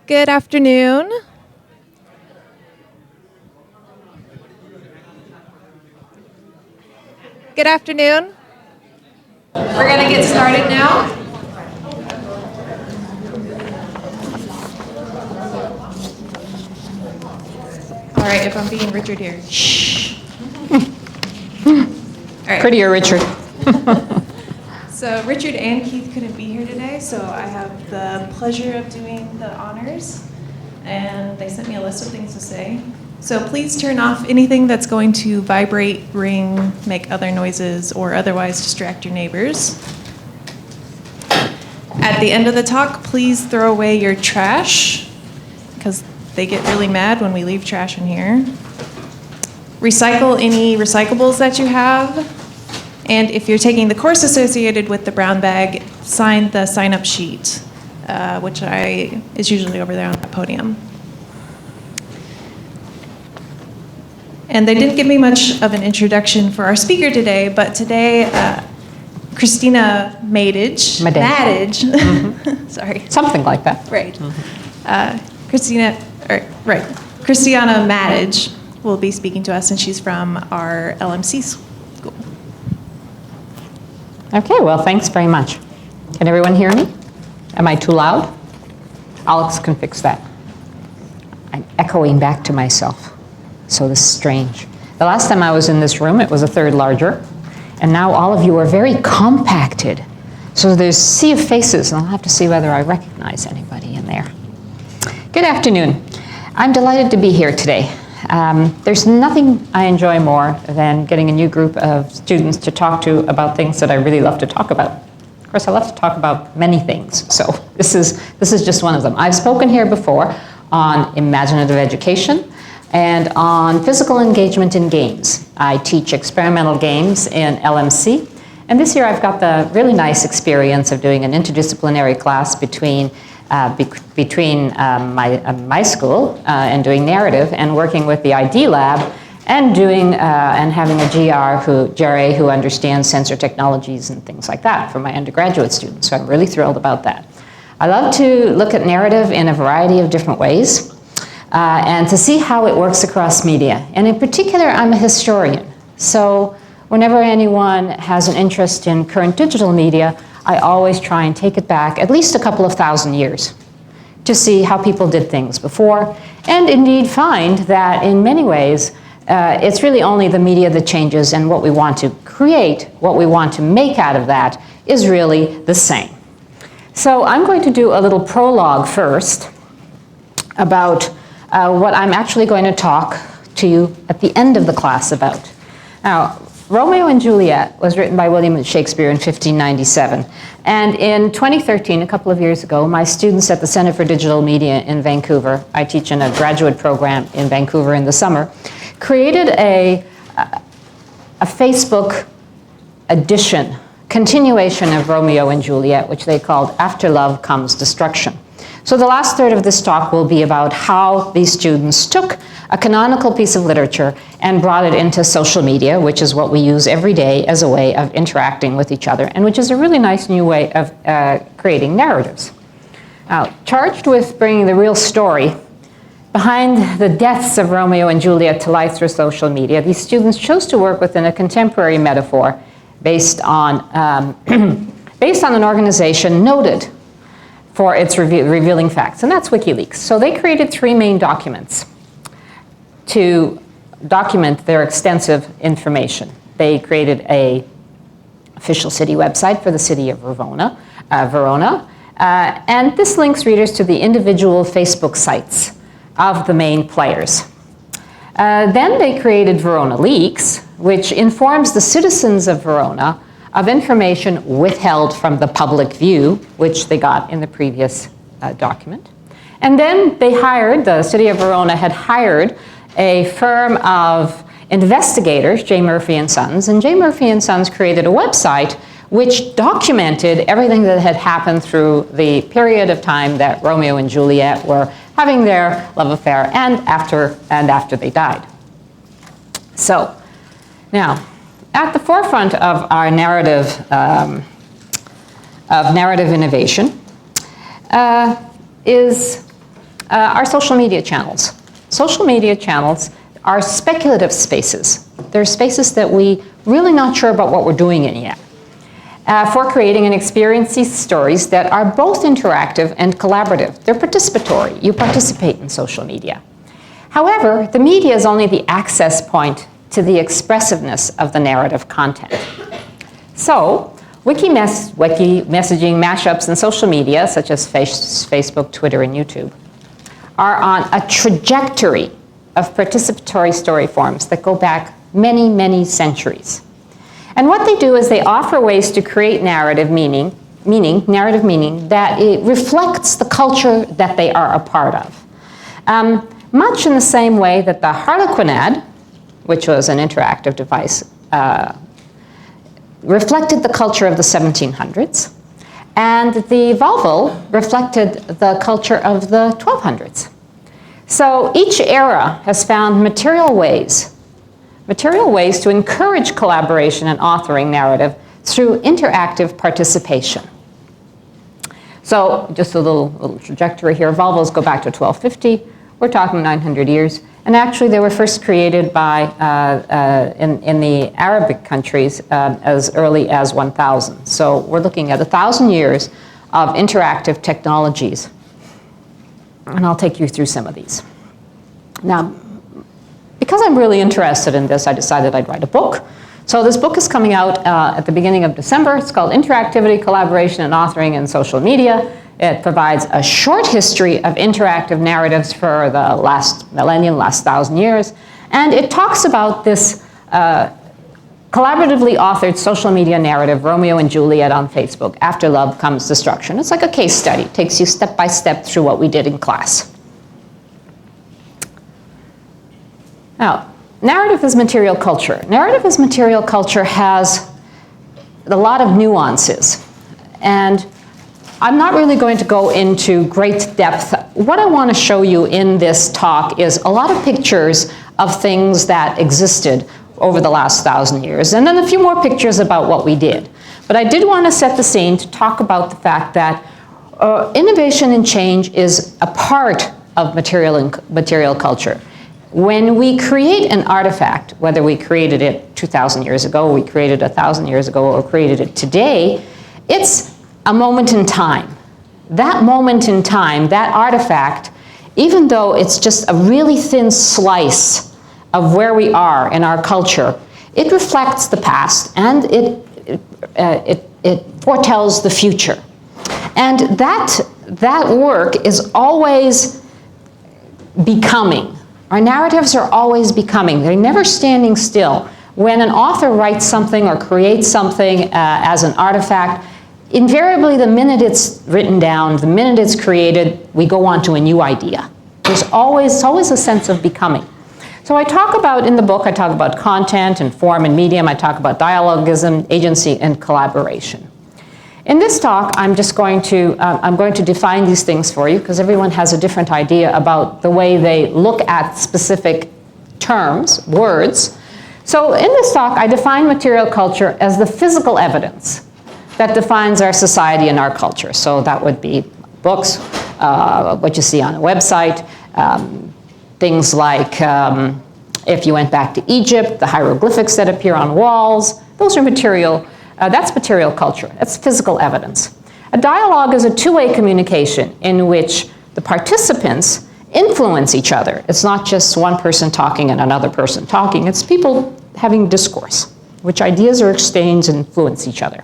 Good afternoon. Good afternoon. We're going to get started now. All right, if I'm being Richard here. Shh. All right. Prettier Richard. So Richard and Keith couldn't be here today, so I have the pleasure of doing the honors. And they sent me a list of things to say. So please turn off anything that's going to vibrate, ring, make other noises, or otherwise distract your neighbors. At the end of the talk, please throw away your trash, because they get really mad when we leave trash in here. Recycle any recyclables that you have. And if you're taking the course associated with the brown bag, sign the sign-up sheet, which is usually over there on the podium. And they didn't give me much of an introduction for our speaker today, but today, Krystina Madej. Sorry. Something like that. Right. Krystina Madej will be speaking to us, and she's from our LMC school. Okay, well, thanks very much. Can everyone hear me? Am I too loud? Alex can fix that. I'm echoing back to myself, so this is strange. The last time I was in this room, it was a third larger, and now all of you are very compacted. So there's a sea of faces, and I'll have to see whether I recognize anybody in there. Good afternoon. I'm delighted to be here today. There's nothing I enjoy more than getting a new group of students to talk to about things that I really love to talk about. Of course, I love to talk about many things, so this is just one of them. I've spoken here before on imaginative education and on physical engagement in games. I teach experimental games in LMC, and this year I've got the really nice experience of doing an interdisciplinary class between my school and doing narrative and working with the ID lab and having a GR who understands sensor technologies and things like that for my undergraduate students. So I'm really thrilled about that. I love to look at narrative in a variety of different ways and to see how it works across media. And in particular, I'm a historian. So whenever anyone has an interest in current digital media, I always try and take it back at least a couple of thousand years to see how people did things before, and indeed find that in many ways, it's really only the media that changes, and what we want to create, what we want to make out of that is really the same. So I'm going to do a little prologue first about what I'm actually going to talk to you at the end of the class about. Now, Romeo and Juliet was written by William Shakespeare in 1597. And in 2013, a couple of years ago, my students at the Center for Digital Media in Vancouver, I teach in a graduate program in Vancouver in the summer, created a Facebook edition, continuation of Romeo and Juliet, which they called After Love Comes Destruction. So the last third of this talk will be about how these students took a canonical piece of literature and brought it into social media, which is what we use every day as a way of interacting with each other, and which is a really nice new way of creating narratives. Now, charged with bringing the real story behind the deaths of Romeo and Juliet to life through social media, these students chose to work within a contemporary metaphor based on an organization noted for its revealing facts, and that's WikiLeaks. So they created three main documents to document their extensive information. They created an official city website for the city of Verona, and this links readers to the individual Facebook sites of the main players. Then they created Verona Leaks, which informs the citizens of Verona of information withheld from the public view, which they got in the previous document. And then the city of Verona had hired a firm of investigators, J. Murphy and Sons, and J. Murphy and Sons created a website which documented everything that had happened through the period of time that Romeo and Juliet were having their love affair and after they died. So, now, at the forefront of our narrative innovation is are social media channels. Social media channels are speculative spaces. They're spaces that we really not sure about what we're doing in yet. For creating and experiencing stories that are both interactive and collaborative. They're participatory. You participate in social media. However, the media is only the access point to the expressiveness of the narrative content. So, wiki messaging mashups in social media, such as Facebook, Twitter, and YouTube, are on a trajectory of participatory story forms that go back many, many centuries. And what they do is they offer ways to create narrative meaning that it reflects the culture that they are a part of. Much in the same way that the harlequinade, which was an interactive device, reflected the culture of the 1700s, and the Volvo reflected the culture of the 1200s. So each era has found material ways to encourage collaboration and authoring narrative through interactive participation. So just a little trajectory here. Volvos go back to 1250. We're talking 900 years. And actually, they were first created by, in the Arabic countries as early as 1000. So we're looking at 1,000 years of interactive technologies. And I'll take you through some of these. Now, because I'm really interested in this, I decided I'd write a book. So this book is coming out at the beginning of December. It's called Interactivity, Collaboration, and Authoring in Social Media. It provides a short history of interactive narratives for the last millennium, last 1,000 years. And it talks about this collaboratively authored social media narrative, Romeo and Juliet on Facebook, After Love Comes Destruction. It's like a case study. It takes you step by step through what we did in class. Now, narrative as material culture. Narrative as material culture has a lot of nuances. And I'm not really going to go into great depth. What I want to show you in this talk is a lot of pictures of things that existed over the last 1,000 years, and then a few more pictures about what we did. But I did want to set the scene to talk about the fact that innovation and change is a part of material culture. When we create an artifact, whether we created it 2,000 years ago, or we created it 1,000 years ago, or created it today, it's a moment in time. That moment in time, that artifact, even though it's just a really thin slice of where we are in our culture, it reflects the past and it foretells the future. And that work is always becoming. Our narratives are always becoming. They're never standing still. When an author writes something or creates something as an artifact, invariably the minute it's written down, the minute it's created, we go on to a new idea. There's always a sense of becoming. So I talk about, in the book, I talk about content and form and medium. I talk about dialogism, agency, and collaboration. In this talk, I'm going to define these things for you because everyone has a different idea about the way they look at specific terms, words. So in this talk, I define material culture as the physical evidence that defines our society and our culture. So that would be books, what you see on a website, things like if you went back to Egypt, the hieroglyphics that appear on walls, those are material. That's material culture. That's physical evidence. A dialogue is a two-way communication in which the participants influence each other. It's not just one person talking and another person talking. It's people having discourse, which ideas are exchanged and influence each other.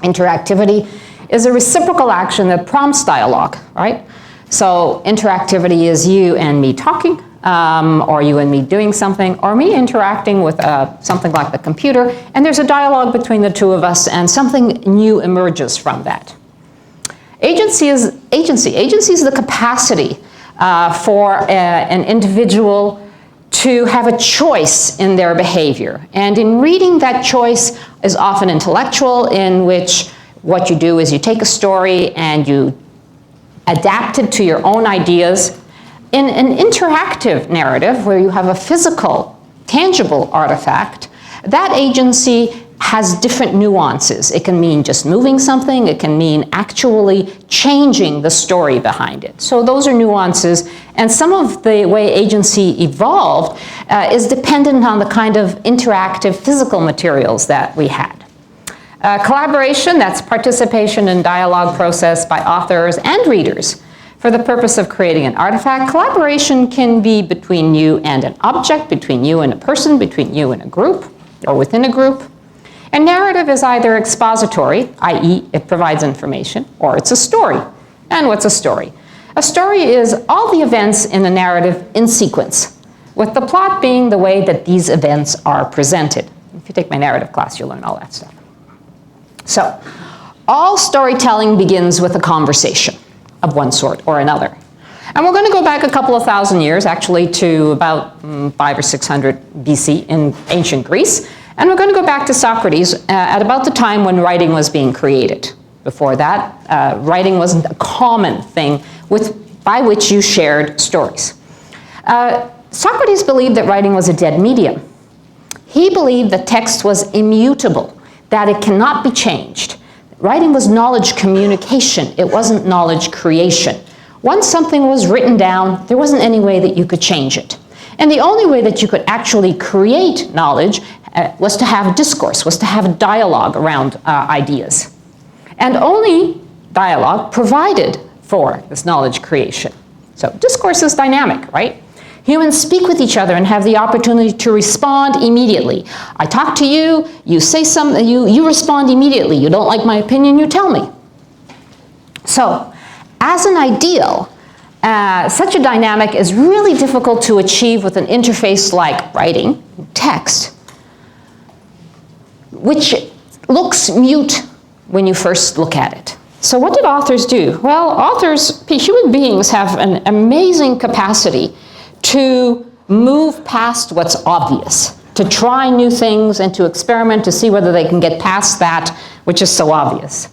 Interactivity is a reciprocal action that prompts dialogue, right? So interactivity is you and me talking, or you and me doing something, or me interacting with something like the computer, and there's a dialogue between the two of us, and something new emerges from that. Agency is the capacity for an individual to have a choice in their behavior. And in reading, that choice is often intellectual, in which what you do is you take a story and you adapt it to your own ideas. In an interactive narrative, where you have a physical, tangible artifact, that agency has different nuances. It can mean just moving something. It can mean actually changing the story behind it. So those are nuances. And some of the way agency evolved is dependent on the kind of interactive physical materials that we had. Collaboration, that's participation in dialogue process by authors and readers for the purpose of creating an artifact. Collaboration can be between you and an object, between you and a person, between you and a group, or within a group. And narrative is either expository, i.e. it provides information, or it's a story. And what's a story? A story is all the events in a narrative in sequence, with the plot being the way that these events are presented. If you take my narrative class, you'll learn all that stuff. So, all storytelling begins with a conversation of one sort or another. And we're going to go back a couple of thousand years, actually, to about 500 or 600 BC in ancient Greece. And we're going to go back to Socrates at about the time when writing was being created. Before that, writing wasn't a common thing by which you shared stories. Socrates believed that writing was a dead medium. He believed that text was immutable, that it cannot be changed. Writing was knowledge communication. It wasn't knowledge creation. Once something was written down, there wasn't any way that you could change it. And the only way that you could actually create knowledge was to have discourse, was to have a dialogue around ideas. And only dialogue provided for this knowledge creation. So discourse is dynamic, right? Humans speak with each other and have the opportunity to respond immediately. I talk to you, you say something, you respond immediately. You don't like my opinion, you tell me. So, as an ideal, such a dynamic is really difficult to achieve with an interface like writing, text, which looks mute when you first look at it. So what did authors do? Well, authors, human beings, have an amazing capacity to move past what's obvious, to try new things and to experiment to see whether they can get past that which is so obvious.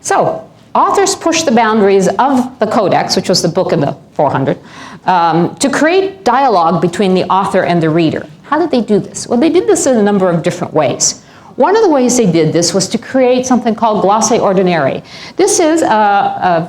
So authors pushed the boundaries of the Codex, which was the book in the 400, to create dialogue between the author and the reader. How did they do this? Well, they did this in a number of different ways. One of the ways they did this was to create something called glossae ordinare. This is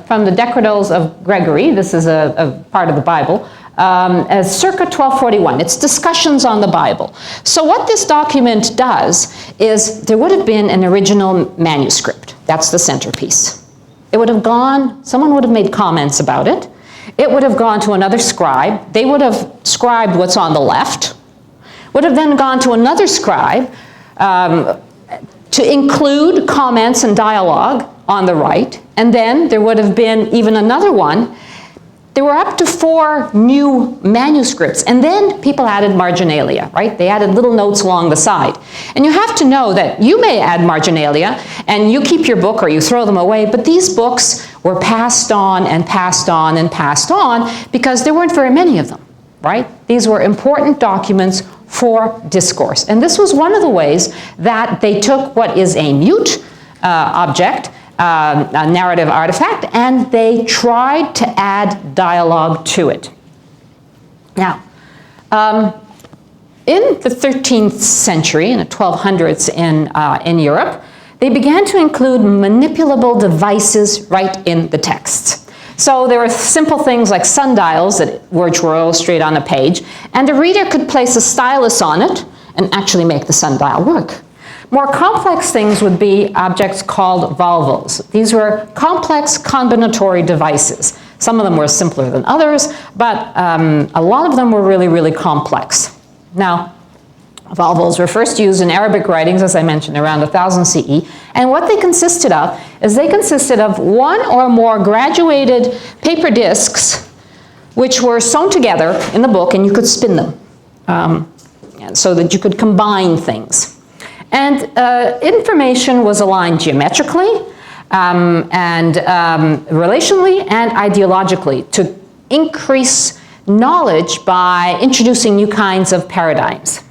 from the Decretals of Gregory. This is a part of the Bible. As circa 1241. It's discussions on the Bible. So what this document does is there would have been an original manuscript. That's the centerpiece. It would have gone, someone would have made comments about it. It would have gone to another scribe. They would have scribed what's on the left. Would have then gone to another scribe to include comments and dialogue on the right. And then there would have been even another one. There were up to 4 new manuscripts, and then people added marginalia, right? They added little notes along the side. And you have to know that you may add marginalia, and you keep your book or you throw them away, but these books were passed on and passed on and passed on because there weren't very many of them, right? These were important documents for discourse. And this was one of the ways that they took what is a mute object, a narrative artifact, and they tried to add dialogue to it. Now, in the 13th century, in the 1200s in Europe, they began to include manipulable devices right in the texts. So there were simple things like sundials which were illustrated on a page, and the reader could place a stylus on it and actually make the sundial work. More complex things would be objects called volvels. These were complex combinatory devices. Some of them were simpler than others, but a lot of them were really, really complex. Now, volvels were first used in Arabic writings, as I mentioned, around 1000 CE, and what they consisted of is they consisted of 1 or more graduated paper discs which were sewn together in the book, and you could spin them so that you could combine things. And information was aligned geometrically and relationally and ideologically to increase knowledge by introducing new kinds of paradigms.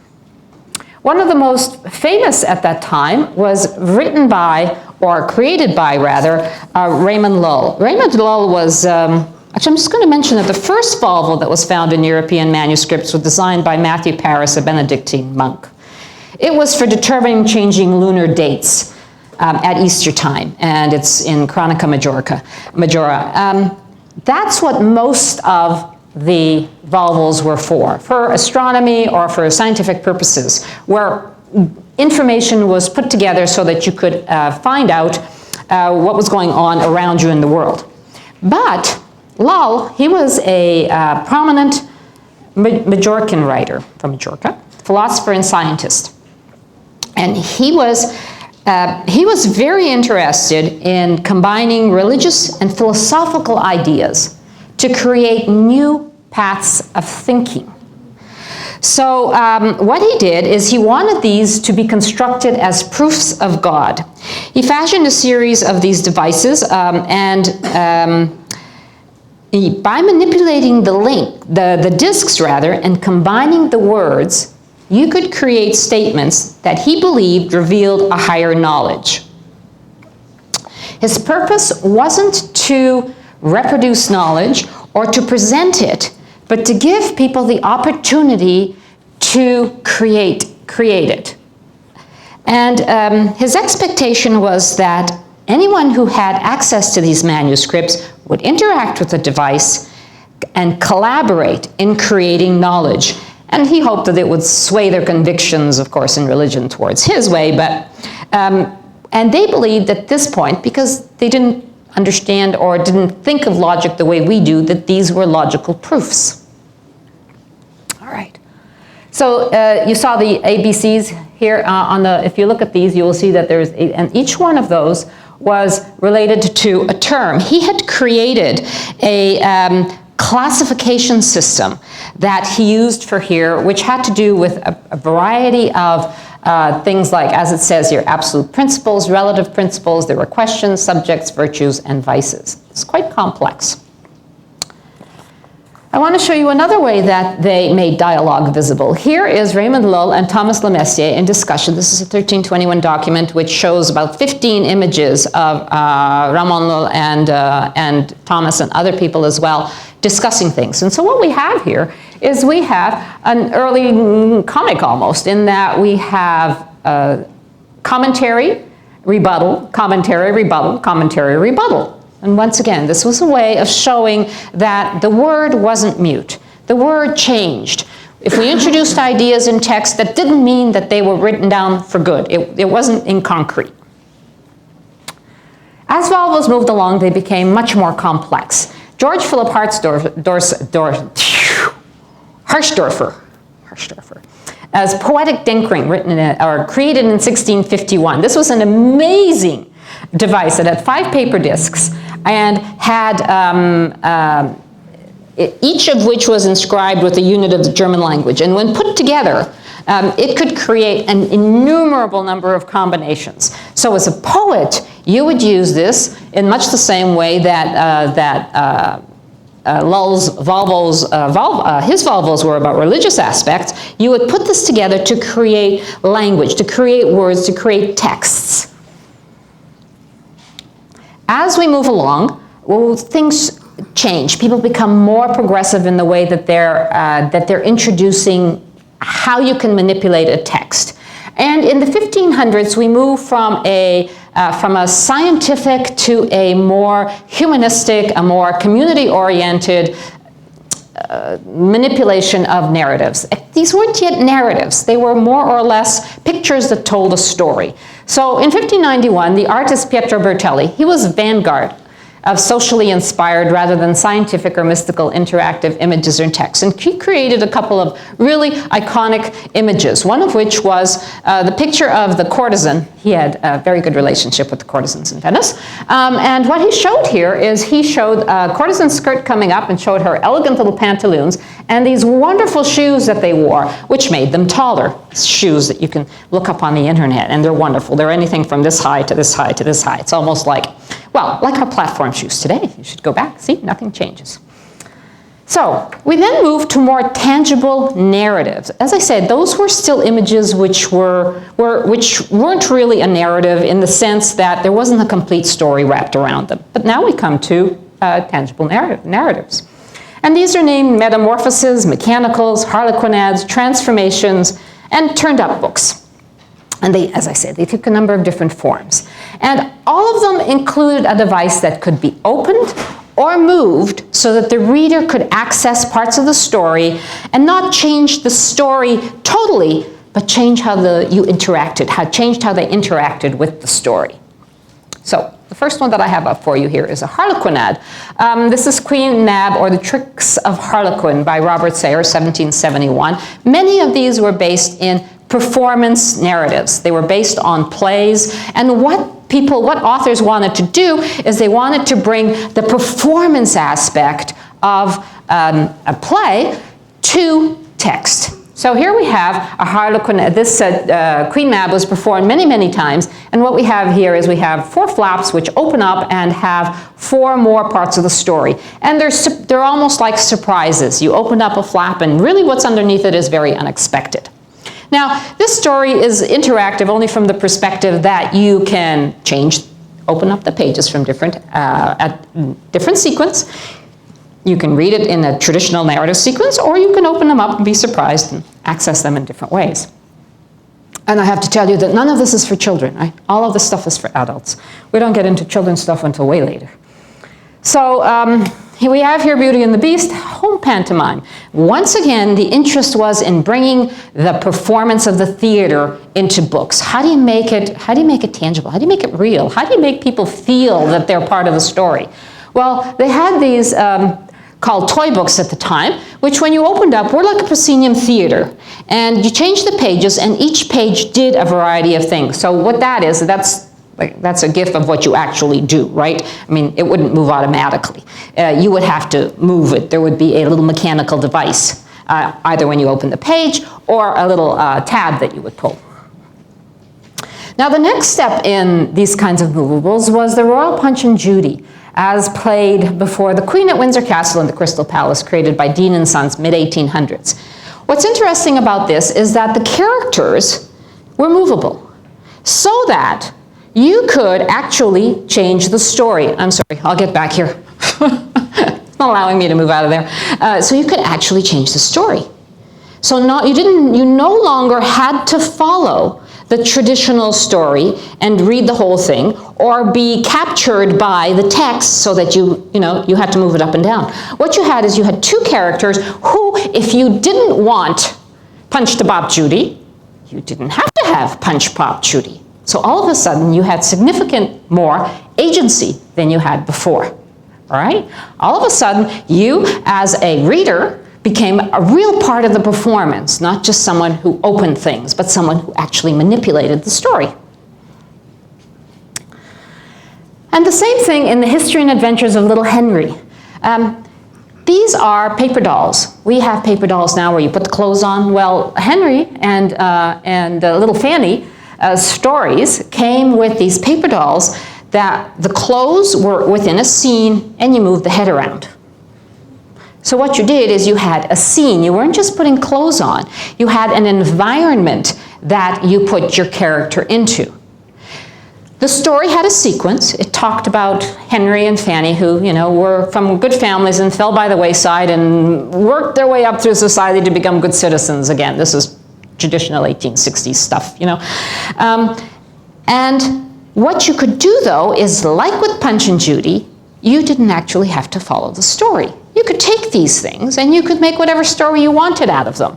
One of the most famous at that time was written by, or created by rather, Raymond Lull. Raymond Lull was, actually I'm just going to mention that the first volvel that was found in European manuscripts was designed by Matthew Paris, a Benedictine monk. It was for determining changing lunar dates at Easter time, and it's in Chronica Majora. That's what most of the volvels were for astronomy or for scientific purposes, where information was put together so that you could find out what was going on around you in the world. But Lull, he was a prominent Majorcan writer from Majorca, philosopher and scientist. And he was very interested in combining religious and philosophical ideas to create new paths of thinking. So what he did is he wanted these to be constructed as proofs of God. He fashioned a series of these devices by manipulating the discs rather, and combining the words, you could create statements that he believed revealed a higher knowledge. His purpose wasn't to reproduce knowledge or to present it, but to give people the opportunity to create it. And his expectation was that anyone who had access to these manuscripts would interact with the device and collaborate in creating knowledge. And he hoped that it would sway their convictions, of course, in religion towards his way. But and they believed at this point, because they didn't understand or didn't think of logic the way we do, that these were logical proofs. All right. So you saw the ABCs here if you look at these, you will see that there's and each one of those was related to a term. He had created a classification system that he used for here, which had to do with a variety of things like, as it says here, absolute principles, relative principles. There were questions, subjects, virtues, and vices. It's quite complex. I want to show you another way that they made dialogue visible. Here is Raymond Lull and Thomas Le Messier in discussion. This is a 1321 document which shows about 15 images of Ramon Lull and Thomas and other people as well discussing things. And so what we have here is we have an early comic almost, in that we have commentary, rebuttal, commentary, rebuttal, commentary, rebuttal. And once again, this was a way of showing that the word wasn't mute. The word changed. If we introduced ideas in text, that didn't mean that they were written down for good. It wasn't in concrete. As volvels moved along, they became much more complex. George Philip Harshdorfer, as Poetic Tinkering, created in 1651. This was an amazing device that had 5 paper discs and had each of which was inscribed with a unit of the German language. And when put together, it could create an innumerable number of combinations. So as a poet, you would use this in much the same way that Lull's volvels, his volvels were about religious aspects. You would put this together to create language, to create words, to create texts. As we move along, things change. People become more progressive in the way that they're introducing how you can manipulate a text. And in the 1500s, we move from a scientific to a more humanistic, a more community-oriented manipulation of narratives. These weren't yet narratives. They were more or less pictures that told a story. So in 1591, the artist Pietro Bertelli, he was vanguard of socially inspired rather than scientific or mystical interactive images or texts. And he created a couple of really iconic images, one of which was the picture of the courtesan. He had a very good relationship with the courtesans in Venice. And what he showed here is he showed a courtesan's skirt coming up and showed her elegant little pantaloons and these wonderful shoes that they wore, which made them taller. Shoes that you can look up on the internet, and they're wonderful. They're anything from this high to this high to this high. It's almost like, well, like our platform shoes today. You should go back, see, nothing changes. So we then move to more tangible narratives. As I said, those were still images which weren't really a narrative in the sense that there wasn't a complete story wrapped around them. But now we come to tangible narratives. And these are named metamorphoses, mechanicals, harlequinades, transformations, and turned up books. And they, as I said, they took a number of different forms. And all of them included a device that could be opened or moved so that the reader could access parts of the story and not change the story totally, but change how you interacted, changed how they interacted with the story. So the first one that I have up for you here is a Harlequinade. This is Queen Mab, or The Tricks of Harlequin by Robert Sayre, 1771. Many of these were based in performance narratives. They were based on plays, and what authors wanted to do is they wanted to bring the performance aspect of a play to text. So here we have a Harlequin. This Queen Mab was performed many, many times, and what we have here is we have 4 flaps which open up and have 4 more parts of the story. And they're almost like surprises. You open up a flap, and really what's underneath it is very unexpected. Now, this story is interactive only from the perspective that you can open up the pages from different sequence. You can read it in a traditional narrative sequence, or you can open them up and be surprised and access them in different ways. And I have to tell you that none of this is for children, right? All of this stuff is for adults. We don't get into children's stuff until way later. So here we have Beauty and the Beast, home pantomime. Once again, the interest was in bringing the performance of the theater into books. How do you make it tangible? How do you make it real? How do you make people feel that they're part of the story? Well, they had these called toy books at the time, which when you opened up were like a proscenium theater. And you changed the pages, and each page did a variety of things. So what that is, that's a gif of what you actually do, right? I mean, it wouldn't move automatically. You would have to move it. There would be a little mechanical device, either when you open the page or a little tab that you would pull. Now, the next step in these kinds of movables was the Royal Punch and Judy, as played before the Queen at Windsor Castle and the Crystal Palace, created by Dean and Sons, mid-1800s. What's interesting about this is that the characters were movable, so that you could actually change the story. I'm sorry, I'll get back here. It's not allowing me to move out of there. So you could actually change the story. So you no longer had to follow the traditional story and read the whole thing, or be captured by the text so that you had to move it up and down. What you had is you had 2 characters who, if you didn't want Punch to Pop Judy, you didn't have to have Punch Pop Judy. So all of a sudden you had significant more agency than you had before. All right? All of a sudden you, as a reader, became a real part of the performance, not just someone who opened things, but someone who actually manipulated the story. And the same thing in the History and Adventures of Little Henry. These are paper dolls. We have paper dolls now where you put the clothes on. Well, Henry and Little Fanny stories came with these paper dolls that the clothes were within a scene and you moved the head around. So what you did is you had a scene. You weren't just putting clothes on. You had an environment that you put your character into. The story had a sequence. It talked about Henry and Fanny, who were from good families and fell by the wayside and worked their way up through society to become good citizens again. This is traditional 1860s stuff, And what you could do, though, is like with Punch and Judy, you didn't actually have to follow the story. You could take these things and you could make whatever story you wanted out of them.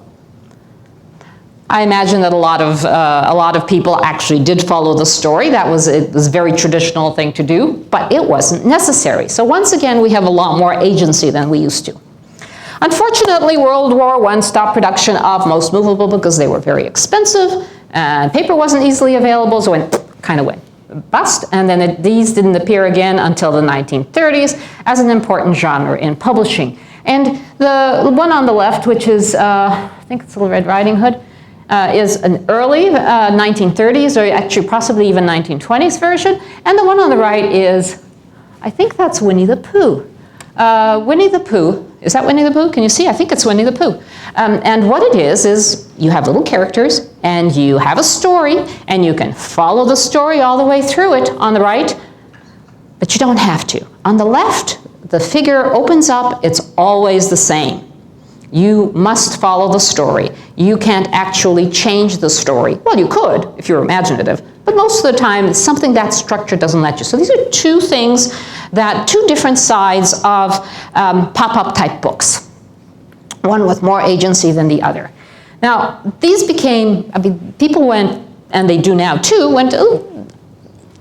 I imagine that a lot of people actually did follow the story. It was a very traditional thing to do, but it wasn't necessary. So once again, we have a lot more agency than we used to. Unfortunately, World War I stopped production of most movable because they were very expensive, and paper wasn't easily available, so it kind of went bust, and then these didn't appear again until the 1930s as an important genre in publishing. And the one on the left, which is, I think it's Little Red Riding Hood, is an early 1930s, or actually possibly even 1920s version, and the one on the right is, I think that's Winnie-the-Pooh. Winnie-the-Pooh, is that Winnie-the-Pooh? Can you see? I think it's Winnie-the-Pooh. And what it is you have little characters, and you have a story, and you can follow the story all the way through it on the right, but you don't have to. On the left, the figure opens up, it's always the same. You must follow the story. you can't actually change the story. Well, you could if you're imaginative, but most of the time, something that structure doesn't let you. So these are two things two different sides of pop-up type books, one with more agency than the other. Now, these became, people went, and they do now too, went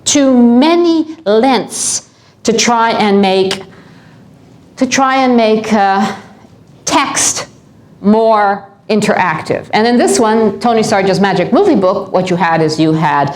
to many lengths to try and make text more interactive. And in this one, Tony Sargent's Magic Movie Book, what you had is you had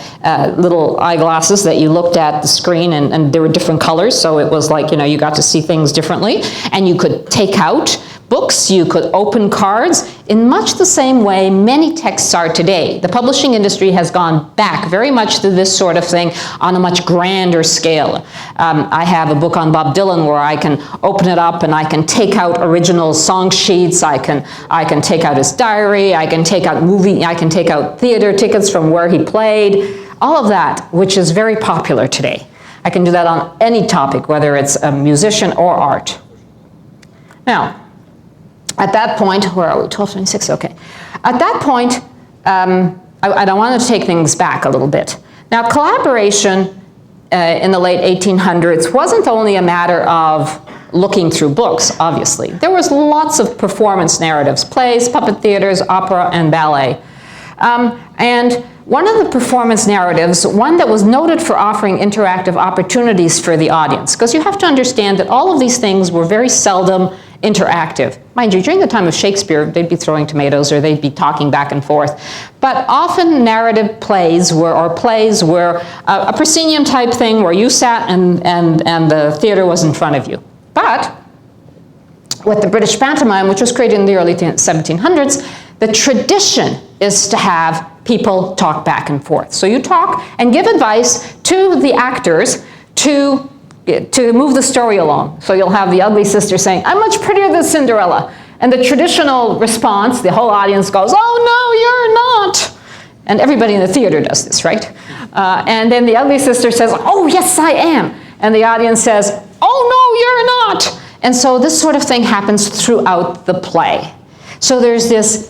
little eyeglasses that you looked at the screen, and there were different colors, so it was like, you got to see things differently, and you could take out books, you could open cards, in much the same way many texts are today. The publishing industry has gone back very much to this sort of thing on a much grander scale. I have a book on Bob Dylan where I can open it up and I can take out original song sheets, I can take out his diary, I can take out theater tickets from where he played, all of that, which is very popular today. I can do that on any topic, whether it's a musician or art. Now, at that point, where are we, 1226, okay. At that point, I wanted to take things back a little bit. Now, collaboration in the late 1800s wasn't only a matter of looking through books, obviously. There was lots of performance narratives, plays, puppet theaters, opera, and ballet. And one of the performance narratives, one that was noted for offering interactive opportunities for the audience, because you have to understand that all of these things were very seldom interactive. Mind you, during the time of Shakespeare, they'd be throwing tomatoes or they'd be talking back and forth. But often narrative plays were a proscenium type thing where you sat and the theater was in front of you. But with the British pantomime, which was created in the early 1700s, the tradition is to have people talk back and forth. So you talk and give advice to the actors to move the story along. So you'll have the ugly sister saying, "I'm much prettier than Cinderella." And the traditional response, the whole audience goes, "Oh, no, you're not." And everybody in the theater does this, right? And then the ugly sister says, "Oh, yes, I am." And the audience says, "Oh, no, you're not." And so this sort of thing happens throughout the play. So there's this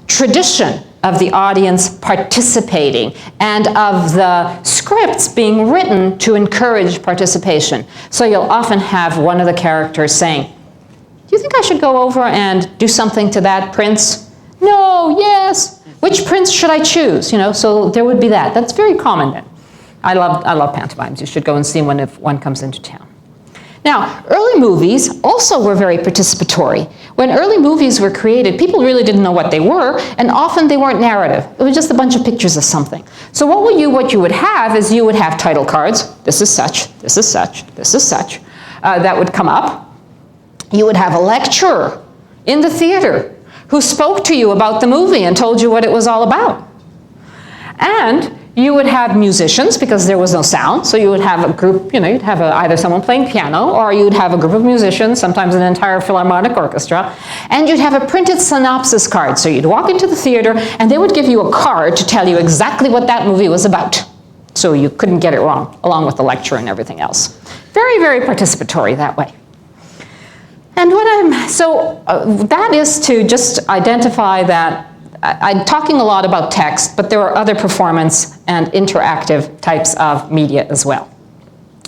tradition of the audience participating and of the scripts being written to encourage participation. So you'll often have one of the characters saying, "Do you think I should go over and do something to that prince?" "No, yes. Which prince should I choose?" So there would be that. That's very common then. I love pantomimes. You should go and see one if one comes into town. Now, early movies also were very participatory. When early movies were created, people really didn't know what they were, and often they weren't narrative. It was just a bunch of pictures of something. So what you would have is you would have title cards. This is such, this is such, this is such. That would come up. You would have a lecturer in the theater who spoke to you about the movie and told you what it was all about. And you would have musicians, because there was no sound, so you would have a group, you'd have either someone playing piano, or you'd have a group of musicians, sometimes an entire philharmonic orchestra, and you'd have a printed synopsis card. So you'd walk into the theater, and they would give you a card to tell you exactly what that movie was about. So you couldn't get it wrong, along with the lecture and everything else. Very, very participatory that way. And that is to just identify that I'm talking a lot about text, but there are other performance and interactive types of media as well.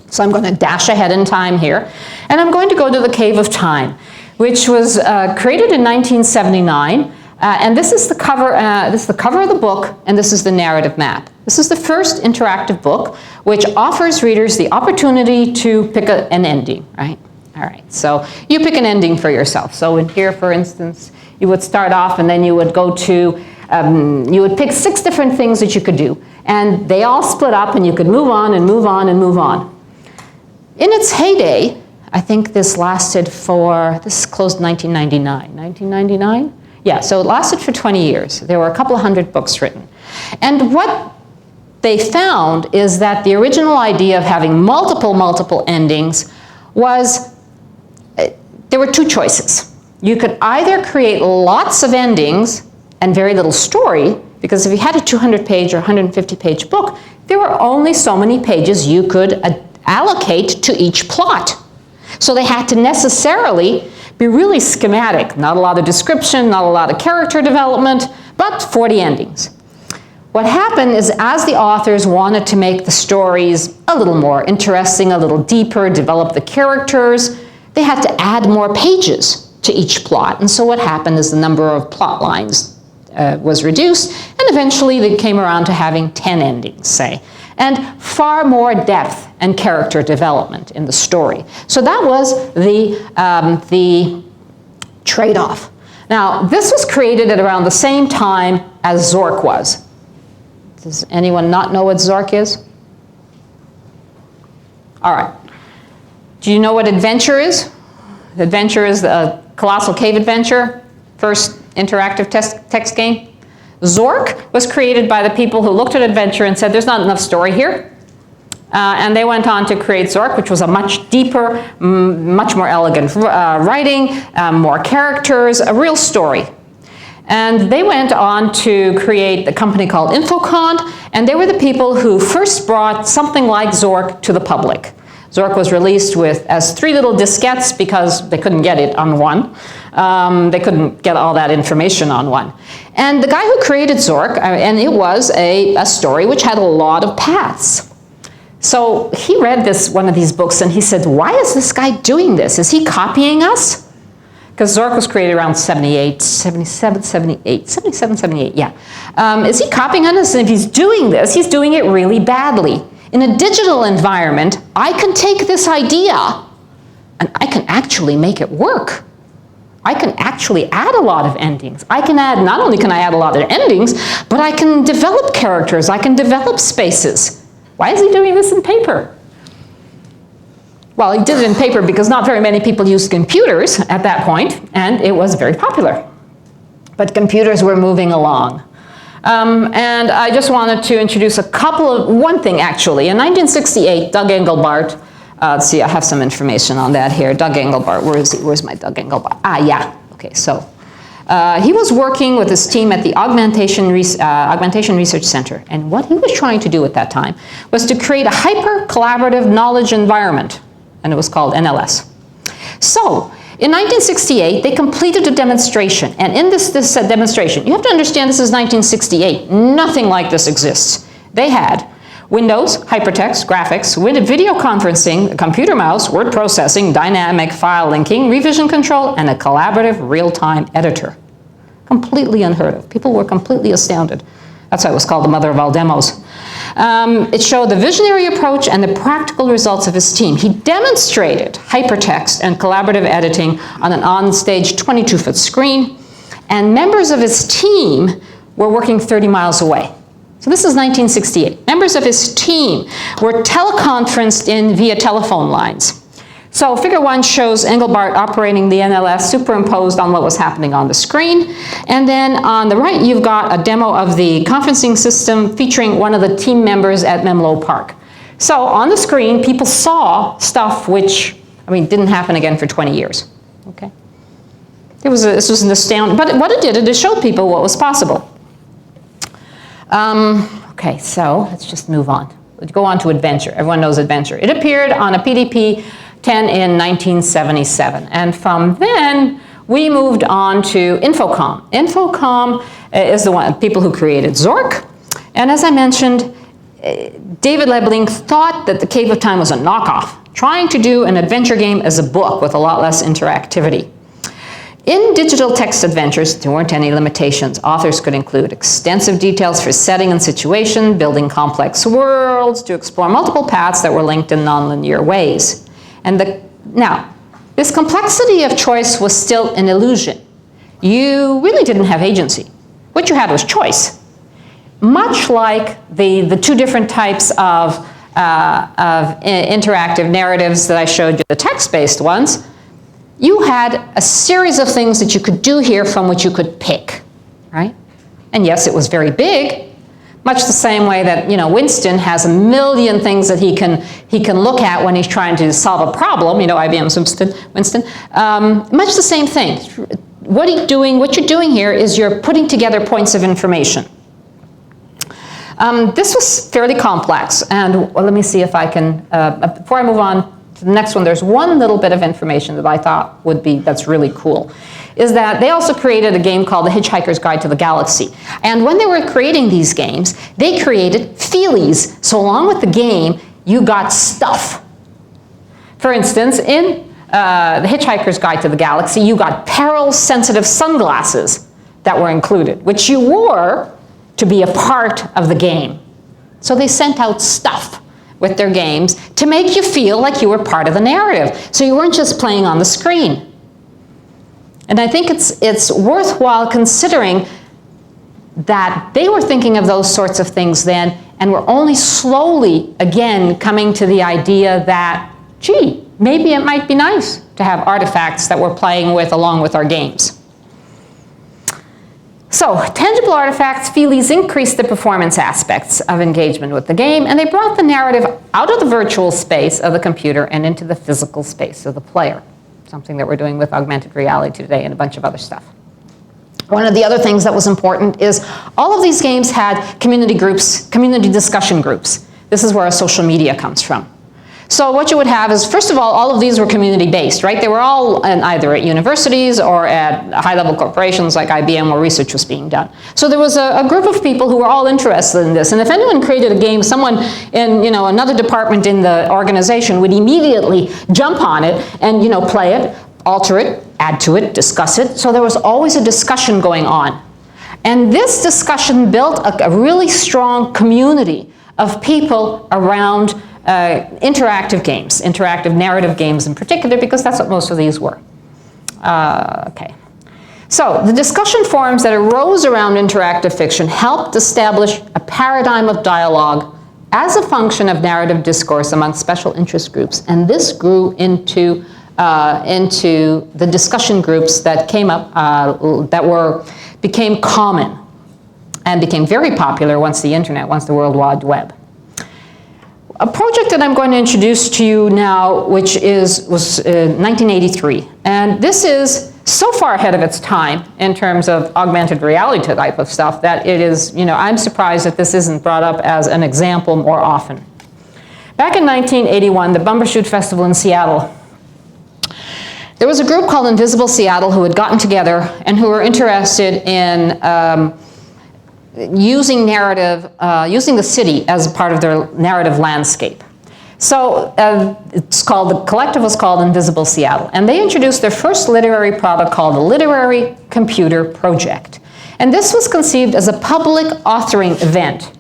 So I'm going to dash ahead in time here, and I'm going to go to The Cave of Time, which was created in 1979, and this is the cover. This is the cover of the book, and this is the narrative map. This is the first interactive book, which offers readers the opportunity to pick an ending, right? All right, so you pick an ending for yourself. So in here, for instance, you would start off and then you would go to, you would pick 6 different things that you could do. And they all split up and you could move on and move on and move on. In its heyday, I think this lasted this closed 1999. 1999? Yeah, so it lasted for 20 years. There were a couple of hundred books written. And what they found is that the original idea of having multiple endings was, there were 2 choices. You could either create lots of endings and very little story, because if you had a 200-page or 150-page book, there were only so many pages you could allocate to each plot. So they had to necessarily be really schematic, not a lot of description, not a lot of character development, but 40 endings. What happened is, as the authors wanted to make the stories a little more interesting, a little deeper, develop the characters, they had to add more pages to each plot. And so what happened is the number of plot lines was reduced, and eventually they came around to having 10 endings, say, and far more depth and character development in the story. So that was the trade-off. Now, this was created at around the same time as Zork was. Does anyone not know what Zork is? All right. Do you know what Adventure is? Adventure is the Colossal Cave Adventure, first interactive text game. Zork was created by the people who looked at Adventure and said, there's not enough story here. And they went on to create Zork, which was a much deeper, much more elegant writing, more characters, a real story. And they went on to create a company called Infocont, and they were the people who first brought something like Zork to the public. Zork was released as 3 little diskettes because they couldn't get it on one. They couldn't get all that information on one. And the guy who created Zork, and it was a story which had a lot of paths. So he read one of these books and he said, why is this guy doing this? Is he copying us? Because Zork was created around 77, 78, yeah. Is he copying us? And if he's doing this, he's doing it really badly. In a digital environment, I can take this idea and I can actually make it work. I can actually add a lot of endings. Not only can I add a lot of endings, but I can develop characters, I can develop spaces. Why is he doing this in paper? Well, he did it in paper because not very many people used computers at that point, and it was very popular. But computers were moving along. And I just wanted to introduce one thing actually. In 1968, Doug Engelbart, let's see, I have some information on that here. Doug Engelbart, where is he? Where's my Doug Engelbart? Ah, yeah, okay, so. He was working with his team at the Augmentation Research Center. And what he was trying to do at that time was to create a hyper-collaborative knowledge environment. And it was called NLS. So, in 1968, they completed a demonstration. And in this demonstration, you have to understand this is 1968. Nothing like this exists. They had Windows, hypertext, graphics, video conferencing, a computer mouse, word processing, dynamic file linking, revision control, and a collaborative real-time editor. Completely unheard of. People were completely astounded. That's why it was called the mother of all demos. It showed the visionary approach and the practical results of his team. He demonstrated hypertext and collaborative editing on an on-stage 22-foot screen, and members of his team were working 30 miles away. So this is 1968. Members of his team were teleconferenced in via telephone lines. So figure 1 shows Engelbart operating the NLS superimposed on what was happening on the screen. And then on the right, you've got a demo of the conferencing system featuring one of the team members at Menlo Park. So on the screen, people saw stuff which, didn't happen again for 20 years. Okay? This was an astounding, but what it did, it showed people what was possible. Okay, so let's just move on. Let's go on to Adventure. Everyone knows Adventure. It appeared on a PDP 10 in 1977. And from then, we moved on to Infocom. Infocom is the people who created Zork. And as I mentioned, David Lebling thought that the Cave of Time was a knockoff, trying to do an adventure game as a book with a lot less interactivity. In digital text adventures, there weren't any limitations. Authors could include extensive details for setting and situation, building complex worlds, to explore multiple paths that were linked in nonlinear ways. Now, this complexity of choice was still an illusion. You really didn't have agency. What you had was choice. Much like the 2 different types of interactive narratives that I showed you, the text-based ones, you had a series of things that you could do here from which you could pick, right? And yes, it was very big, much the same way that, Winston has a million things that he can look at when he's trying to solve a problem, IBM's Winston. Much the same thing. What you're doing here is you're putting together points of information. This was fairly complex, and let me see if I can, before I move on, to the next one, there's one little bit of information that I thought that's really cool, is that they also created a game called The Hitchhiker's Guide to the Galaxy. And when they were creating these games, they created feelies. So along with the game, you got stuff. For instance, in The Hitchhiker's Guide to the Galaxy, you got peril-sensitive sunglasses that were included, which you wore to be a part of the game. So they sent out stuff with their games to make you feel like you were part of the narrative. So you weren't just playing on the screen. And I think it's worthwhile considering that they were thinking of those sorts of things then, and we're only slowly, again, coming to the idea that, gee, maybe it might be nice to have artifacts that we're playing with along with our games. So, tangible artifacts, feelies, increased the performance aspects of engagement with the game, and they brought the narrative out of the virtual space of the computer and into the physical space of the player, something that we're doing with augmented reality today and a bunch of other stuff. One of the other things that was important is all of these games had community groups, community discussion groups. This is where our social media comes from. So what you would have is, first of all of these were community-based, right? They were all either at universities or at high-level corporations like IBM where research was being done. So there was a group of people who were all interested in this. And if anyone created a game, someone in another department in the organization would immediately jump on it and play it, alter it, add to it, discuss it. So there was always a discussion going on. And this discussion built a really strong community of people around interactive games, interactive narrative games in particular, because that's what most of these were. Okay. So the discussion forums that arose around interactive fiction helped establish a paradigm of dialogue as a function of narrative discourse among special interest groups. And this grew into the discussion groups that came up, became common and became very popular once the World Wide Web. A project that I'm going to introduce to you now, which was 1983. And this is so far ahead of its time in terms of augmented reality type of stuff that it is, I'm surprised that this isn't brought up as an example more often. Back in 1981, the Bumbershoot Festival in Seattle, there was a group called Invisible Seattle who had gotten together and who were interested in using the city as part of their narrative landscape. So the collective was called Invisible Seattle, and they introduced their first literary product called the Literary Computer Project. And this was conceived as a public authoring event.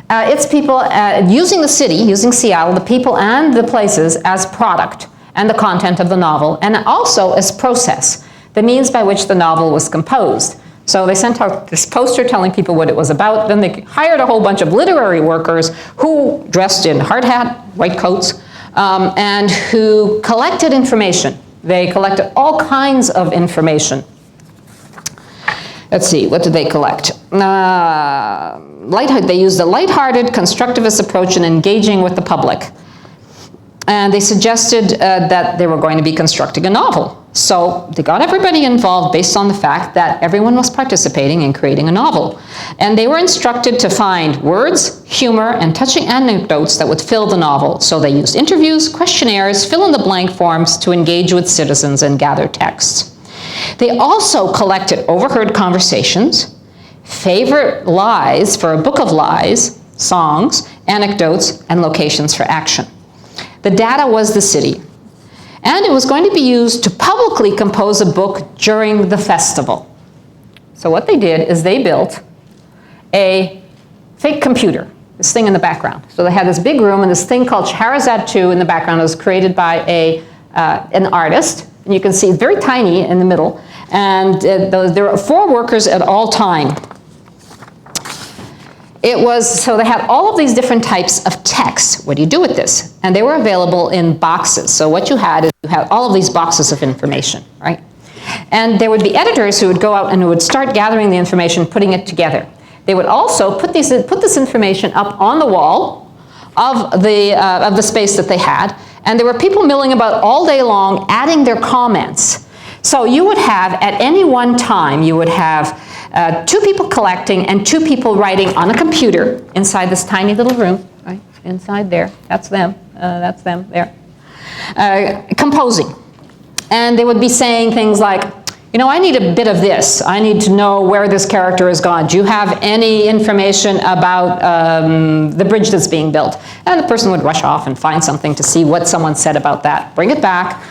It's people using the city, using Seattle, the people and the places as product and the content of the novel, and also as process, the means by which the novel was composed. So they sent out this poster telling people what it was about. Then they hired a whole bunch of literary workers who dressed in hard hat, white coats, and who collected information. They collected all kinds of information. Let's see, what did they collect? They used a lighthearted, constructivist approach in engaging with the public. And they suggested that they were going to be constructing a novel. So they got everybody involved based on the fact that everyone was participating in creating a novel. And they were instructed to find words, humor, and touching anecdotes that would fill the novel. So they used interviews, questionnaires, fill-in-the-blank forms to engage with citizens and gather texts. They also collected overheard conversations, favorite lies for a book of lies, songs, anecdotes, and locations for action. The data was the city, and it was going to be used to publicly compose a book during the festival. So what they did is they built a fake computer, this thing in the background. So they had this big room and this thing called Charizard 2 in the background. It was created by an artist, and you can see it's very tiny in the middle, and there were 4 workers at all time. So they had all of these different types of text. What do you do with this? And they were available in boxes. So what you had is you had all of these boxes of information, right? And there would be editors who would go out and who would start gathering the information, putting it together. They would also put this information up on the wall of the space that they had. And there were people milling about all day long, adding their comments. So you would have, at any one time, you would have 2 people collecting and 2 people writing on a computer inside this tiny little room, right? Inside there, that's them. That's them there. Composing. And they would be saying things like, you know, I need a bit of this. I need to know where this character has gone. Do you have any information about the bridge that's being built? And the person would rush off and find something to see what someone said about that. Bring it back.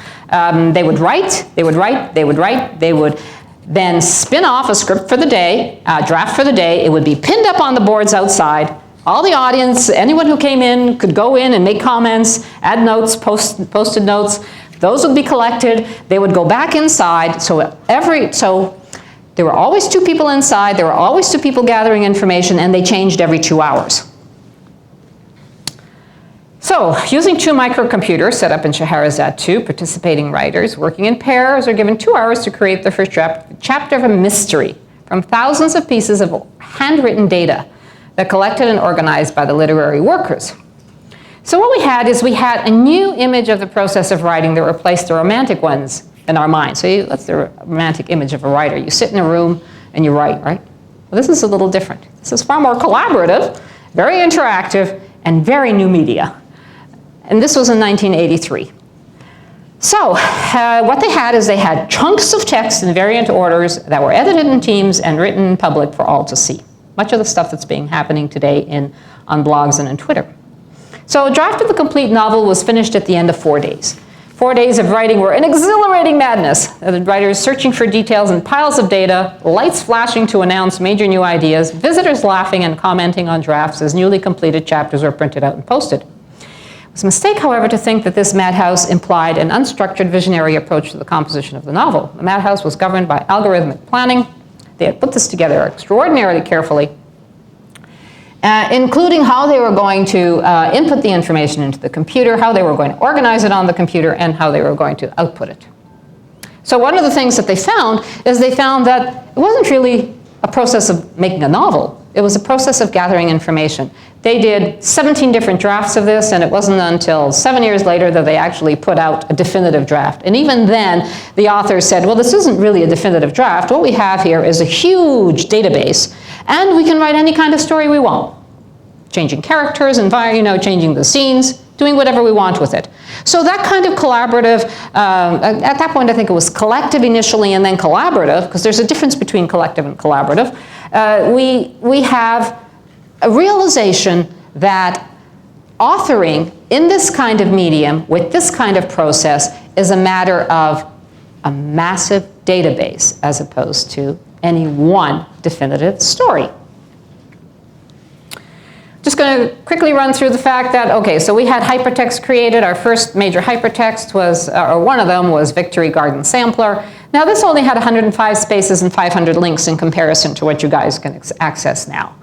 They would write, they would write, they would write. They would then spin off a script for the day, a draft for the day. It would be pinned up on the boards outside. All the audience, anyone who came in could go in and make comments, add notes, posted notes. Those would be collected. They would go back inside. So there were always 2 people inside. There were always 2 people gathering information, and they changed every 2 hours. So using 2 microcomputers set up in Scheherazade 2, participating writers working in pairs are given 2 hours to create the first chapter of a mystery from thousands of pieces of handwritten data that collected and organized by the literary workers. So what we had is we had a new image of the process of writing that replaced the romantic ones in our mind. So that's the romantic image of a writer. You sit in a room and you write, right? Well, this is a little different. This is far more collaborative, very interactive, and very new media. And this was in 1983. So what they had is they had chunks of text in variant orders that were edited in teams and written in public for all to see. Much of the stuff that's happening today on blogs and on Twitter. So a draft of the complete novel was finished at the end of 4 days. 4 days of writing were an exhilarating madness. The writers searching for details and piles of data, lights flashing to announce major new ideas, visitors laughing and commenting on drafts as newly completed chapters were printed out and posted. It was a mistake, however, to think that this madhouse implied an unstructured visionary approach to the composition of the novel. The madhouse was governed by algorithmic planning. They had put this together extraordinarily carefully, including how they were going to input the information into the computer, how they were going to organize it on the computer, and how they were going to output it. So one of the things that they found is they found that it wasn't really a process of making a novel. It was a process of gathering information. They did 17 different drafts of this, and it wasn't until 7 years later that they actually put out a definitive draft. And even then, the authors said, well, this isn't really a definitive draft. What we have here is a huge database, and we can write any kind of story we want. Changing characters, changing the scenes, doing whatever we want with it. So that kind of collaborative, at that point I think it was collective initially and then collaborative, because there's a difference between collective and collaborative. We have a realization that authoring in this kind of medium with this kind of process is a matter of a massive database as opposed to any one definitive story. Just going to quickly run through the fact that, okay, so we had hypertext created. Our first major hypertext was, or one of them was Victory Garden Sampler. Now this only had 105 spaces and 500 links in comparison to what you guys can access now.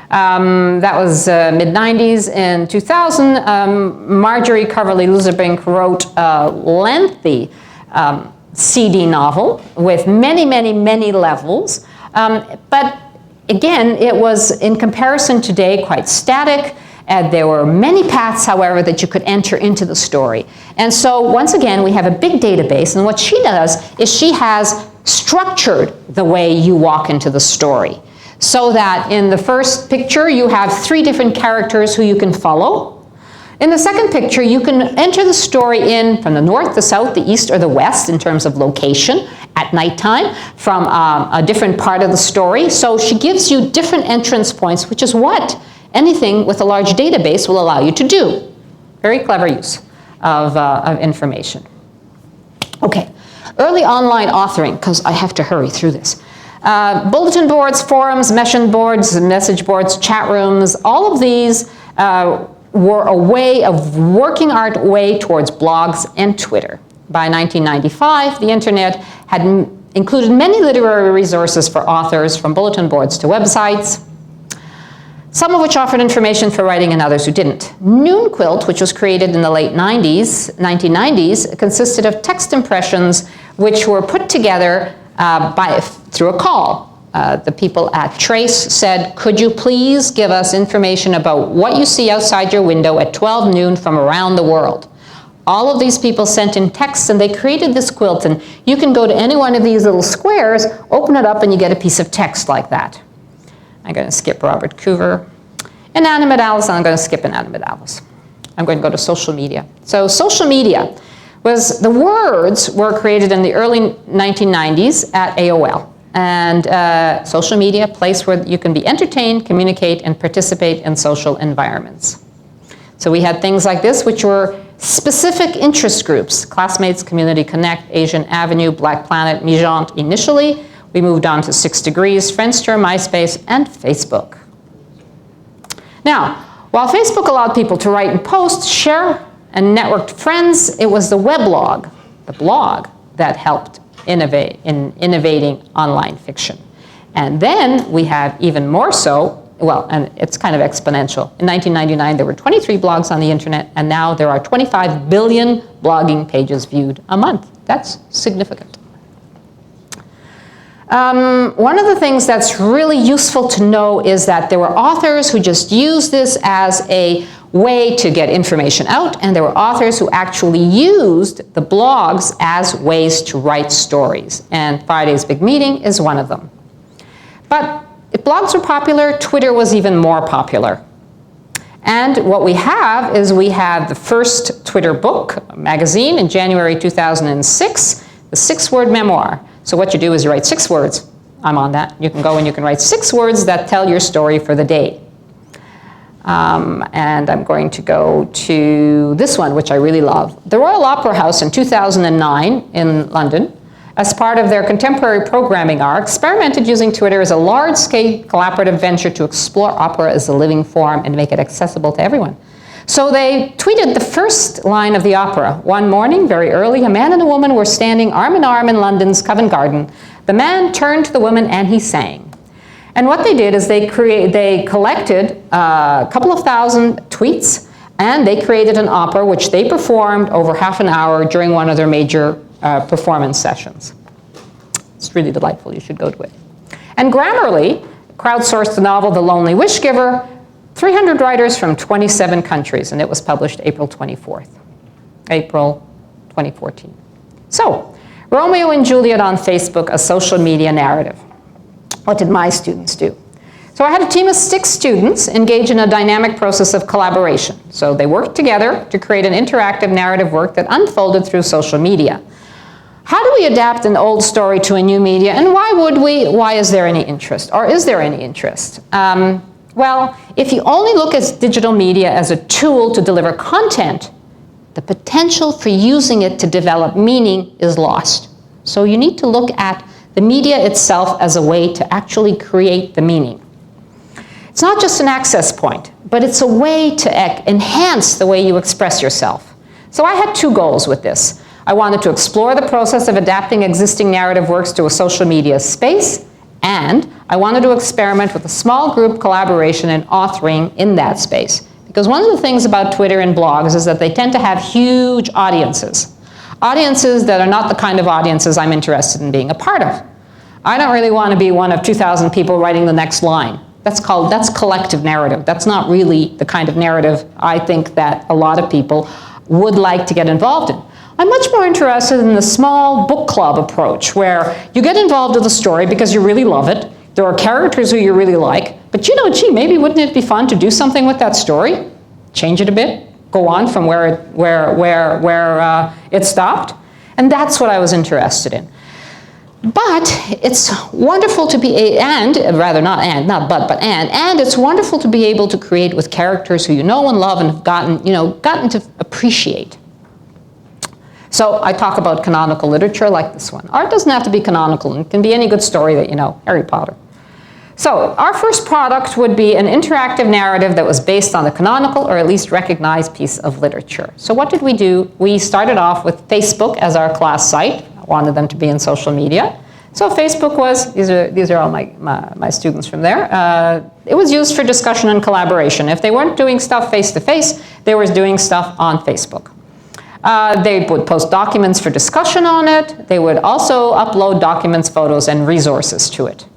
That was mid-90s. In 2000, Marjorie Coverley Loserbrink wrote a lengthy CD novel with many, many, many levels. But again, it was, in comparison today, quite static. There were many paths, however, that you could enter into the story. And so, once again, we have a big database. And what she does is she has structured the way you walk into the story. So that in the first picture, you have 3 different characters who you can follow. In the second picture, you can enter the story in from the north, the south, the east, or the west in terms of location at nighttime from a different part of the story. So she gives you different entrance points, which is what anything with a large database will allow you to do. Very clever use of information. Okay, early online authoring, because I have to hurry through this. Bulletin boards, forums, message boards, chat rooms, all of these were a way of working our way towards blogs and Twitter. By 1995, the internet had included many literary resources for authors, from bulletin boards to websites, some of which offered information for writing and others who didn't. Noon Quilt, which was created in the late 1990s, consisted of text impressions which were put together through a call. The people at Trace said, could you please give us information about what you see outside your window at 12 noon from around the world? All of these people sent in texts, and they created this quilt, and you can go to any one of these little squares, open it up, and you get a piece of text like that. I'm going to skip Robert Coover. Inanimate Alice, and I'm going to skip Inanimate Alice. I'm going to go to social media. So social media was, the words were created in the early 1990s at AOL. And social media, a place where you can be entertained, communicate, and participate in social environments. So we had things like this, which were specific interest groups: Classmates, Community Connect, Asian Avenue, Black Planet, Mijant initially. We moved on to 6 Degrees, Friendster, MySpace, and Facebook. Now, while Facebook allowed people to write and post, share, and network friends, it was the weblog, the blog, that helped innovate in innovating online fiction. And then we have even more so, well, and it's kind of exponential. In 1999, there were 23 blogs on the internet, and now there are 25 billion blogging pages viewed a month. That's significant. One of the things that's really useful to know is that there were authors who just used this as a way to get information out, and there were authors who actually used the blogs as ways to write stories. And Friday's Big Meeting is one of them. But if blogs were popular, Twitter was even more popular. And what we have is we have the first Twitter book, a magazine, in January 2006, the 6-word memoir. So what you do is you write 6 words. I'm on that. You can go and you can write 6 words that tell your story for the day. And I'm going to go to this one, which I really love. The Royal Opera House in 2009 in London, as part of their contemporary programming arc, experimented using Twitter as a large-scale collaborative venture to explore opera as a living form and make it accessible to everyone. So they tweeted the first line of the opera. One morning, very early, a man and a woman were standing arm in arm in London's Covent Garden. The man turned to the woman and he sang. And what they did is they collected a couple of thousand tweets, and they created an opera which they performed over half an hour during one of their major performance sessions. It's really delightful. You should go to it. And Grammarly crowdsourced the novel The Lonely Wish Giver, 300 writers from 27 countries, and it was published April 24th, April 2014. So, Romeo and Juliet on Facebook, a social media narrative. What did my students do? So I had a team of 6 students engage in a dynamic process of collaboration. So they worked together to create an interactive narrative work that unfolded through social media. How do we adapt an old story to a new media, and why would we? Why is there any interest, or is there any interest? Well, if you only look at digital media as a tool to deliver content, the potential for using it to develop meaning is lost. So you need to look at the media itself as a way to actually create the meaning. It's not just an access point, but it's a way to enhance the way you express yourself. So I had 2 goals with this. I wanted to explore the process of adapting existing narrative works to a social media space, and I wanted to experiment with a small group collaboration and authoring in that space. Because one of the things about Twitter and blogs is that they tend to have huge audiences. Audiences that are not the kind of audiences I'm interested in being a part of. I don't really want to be one of 2,000 people writing the next line. That's collective narrative. That's not really the kind of narrative I think that a lot of people would like to get involved in. I'm much more interested in the small book club approach, where you get involved with the story because you really love it. There are characters who you really like, but you know, gee, maybe wouldn't it be fun to do something with that story? Change it a bit, go on from where it stopped. And that's what I was interested in. But it's wonderful to be, and it's wonderful to be able to create with characters who you know and love and have gotten to appreciate. So I talk about canonical literature like this one. Art doesn't have to be canonical. It can be any good story that you know, Harry Potter. So our first product would be an interactive narrative that was based on a canonical or at least recognized piece of literature. So what did we do? We started off with Facebook as our class site. I wanted them to be in social media. So Facebook was, these are all my students from there. It was used for discussion and collaboration. If they weren't doing stuff face-to-face, they were doing stuff on Facebook. They would post documents for discussion on it. They would also upload documents, photos, and resources to it.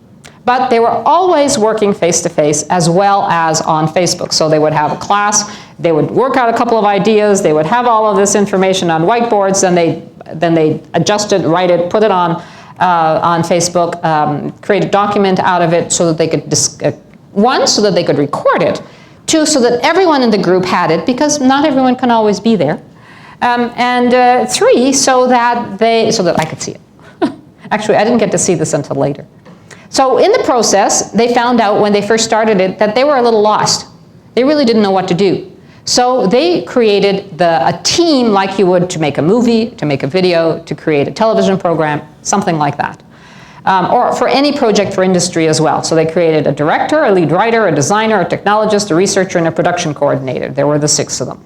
But they were always working face-to-face as well as on Facebook. So they would have a class, they would work out a couple of ideas, they would have all of this information on whiteboards, then they adjust it, write it, put it on Facebook, create a document out of it so that they could, so that they could record it, 2, so that everyone in the group had it, because not everyone can always be there. And 3, so that I could see it. Actually, I didn't get to see this until later. So in the process, they found out when they first started it that they were a little lost. They really didn't know what to do. So they created a team like you would to make a movie, to make a video, to create a television program, something like that. Or for any project for industry as well. So they created a director, a lead writer, a designer, a technologist, a researcher, and a production coordinator. There were the 6 of them.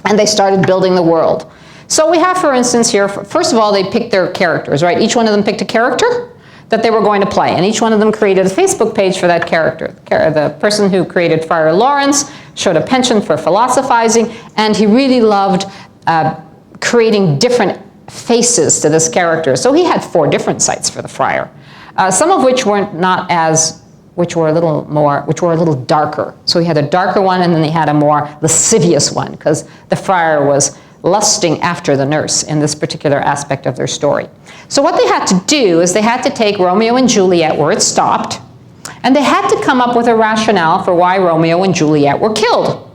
And they started building the world. So we have, for instance, here, first of all, they picked their characters, right? Each one of them picked a character that they were going to play, and each one of them created a Facebook page for that character. The person who created Friar Lawrence showed a penchant for philosophizing, and he really loved creating different faces to this character. So he had 4 different sites for the friar, some of which were a little darker. So he had a darker one, and then he had a more lascivious one, because the friar was lusting after the nurse in this particular aspect of their story. So what they had to do is they had to take Romeo and Juliet where it stopped, and they had to come up with a rationale for why Romeo and Juliet were killed,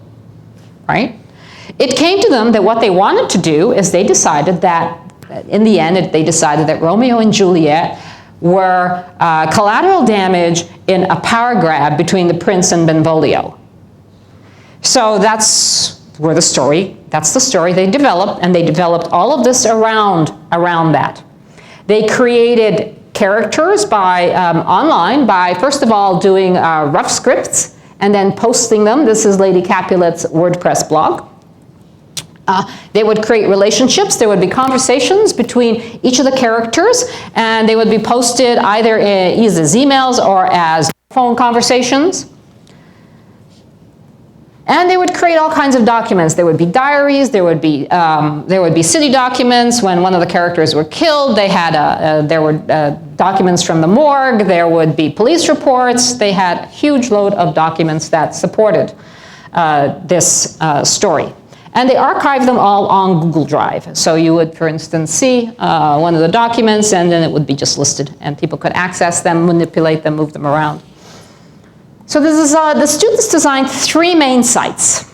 right? It came to them that what they wanted to do is they decided that, in the end, they decided that Romeo and Juliet were collateral damage in a power grab between the prince and Benvolio. So that's the story they developed, and they developed all of this around that. They created characters online by, first of all, doing rough scripts and then posting them. This is Lady Capulet's WordPress blog. They would create relationships. There would be conversations between each of the characters, and they would be posted either as emails or as phone conversations. And they would create all kinds of documents. There would be diaries. There would be city documents. When one of the characters were killed, there were documents from the morgue. There would be police reports. They had a huge load of documents that supported this story. And they archived them all on Google Drive. So you would, for instance, see one of the documents, and then it would be just listed, and people could access them, manipulate them, move them around. So the students designed 3 main sites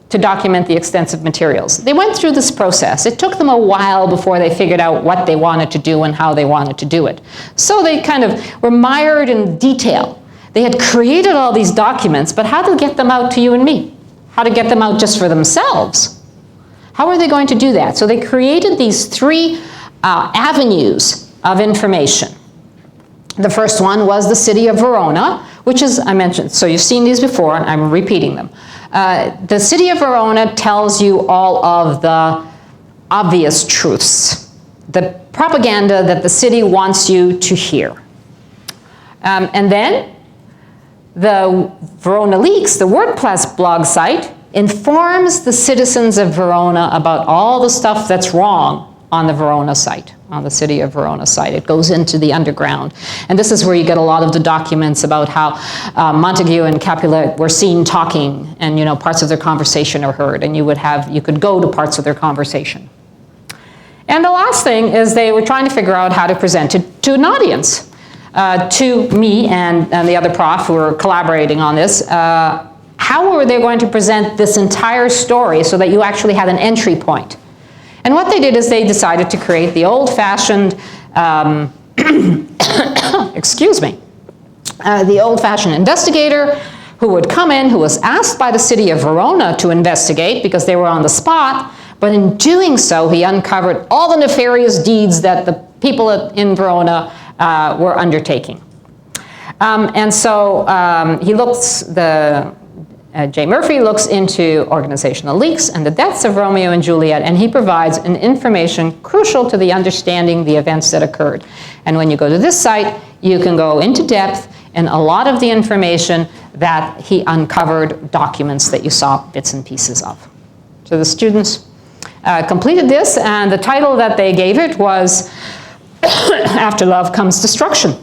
to document the extensive materials. They went through this process. It took them a while before they figured out what they wanted to do and how they wanted to do it. So they kind of were mired in detail. They had created all these documents, but how to get them out to you and me? How to get them out just for themselves? How are they going to do that? So they created these 3 avenues of information. The first one was the city of Verona, which is, I mentioned, so you've seen these before, and I'm repeating them. The city of Verona tells you all of the obvious truths, the propaganda that the city wants you to hear. And then the Verona Leaks, the WordPress blog site, informs the citizens of Verona about all the stuff that's wrong on the Verona site, on the city of Verona site. It goes into the underground. And this is where you get a lot of the documents about how Montague and Capulet were seen talking, and parts of their conversation are heard, and you could go to parts of their conversation. And the last thing is they were trying to figure out how to present it to an audience. To me and the other prof who were collaborating on this, how were they going to present this entire story so that you actually had an entry point? And what they did is they decided to create the old-fashioned, the old-fashioned investigator who would come in, who was asked by the city of Verona to investigate because they were on the spot, but in doing so, he uncovered all the nefarious deeds that the people in Verona were undertaking. And so J. Murphy looks into organizational leaks and the deaths of Romeo and Juliet, and he provides an information crucial to the understanding the events that occurred. And when you go to this site, you can go into depth in a lot of the information that he uncovered, documents that you saw bits and pieces of. So the students completed this, and the title that they gave it was After Love Comes Destruction.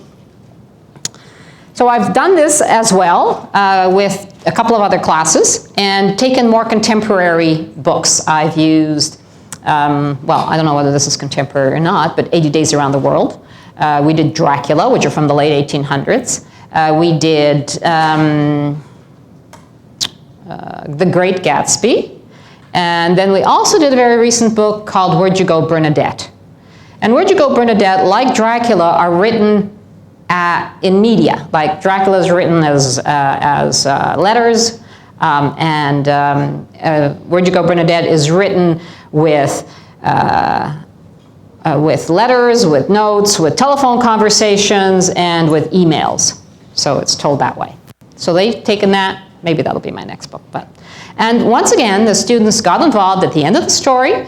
So I've done this as well with a couple of other classes and taken more contemporary books. I've used, well, I don't know whether this is contemporary or not, but 80 Days Around the World. We did Dracula, which are from the late 1800s. We did The Great Gatsby. And then we also did a very recent book called Where'd You Go, Bernadette? And Where'd You Go, Bernadette, like Dracula, are written in media. Like Dracula is written as letters, Where'd You Go, Bernadette is written with letters, with notes, with telephone conversations, and with emails. So it's told that way. So they've taken that. Maybe that'll be my next book. And once again, the students got involved at the end of the story.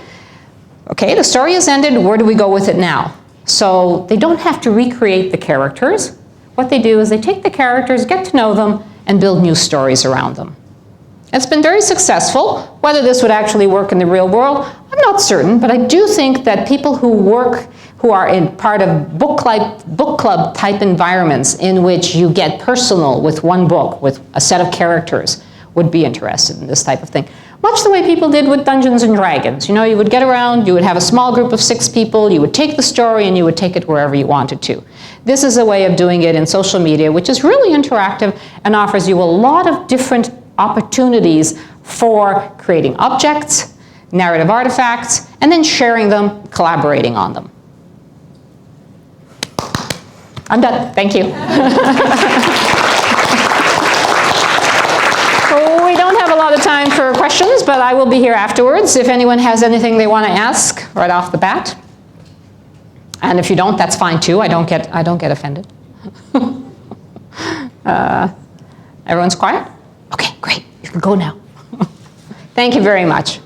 Okay, the story has ended. Where do we go with it now? So they don't have to recreate the characters. What they do is they take the characters, get to know them, and build new stories around them. It's been very successful. Whether this would actually work in the real world, I'm not certain, but I do think that people who are in part of book club type environments in which you get personal with one book, with a set of characters, would be interested in this type of thing. Much the way people did with Dungeons and Dragons. You know, you would get around, you would have a small group of 6 people, you would take the story and you would take it wherever you wanted to. This is a way of doing it in social media, which is really interactive and offers you a lot of different opportunities for creating objects, narrative artifacts, and then sharing them, collaborating on them. I'm done. Thank you. We don't have a lot of time for questions, but I will be here afterwards if anyone has anything they want to ask right off the bat. And if you don't, that's fine too. I don't get offended. Everyone's quiet? Okay, great. You can go now. Thank you very much.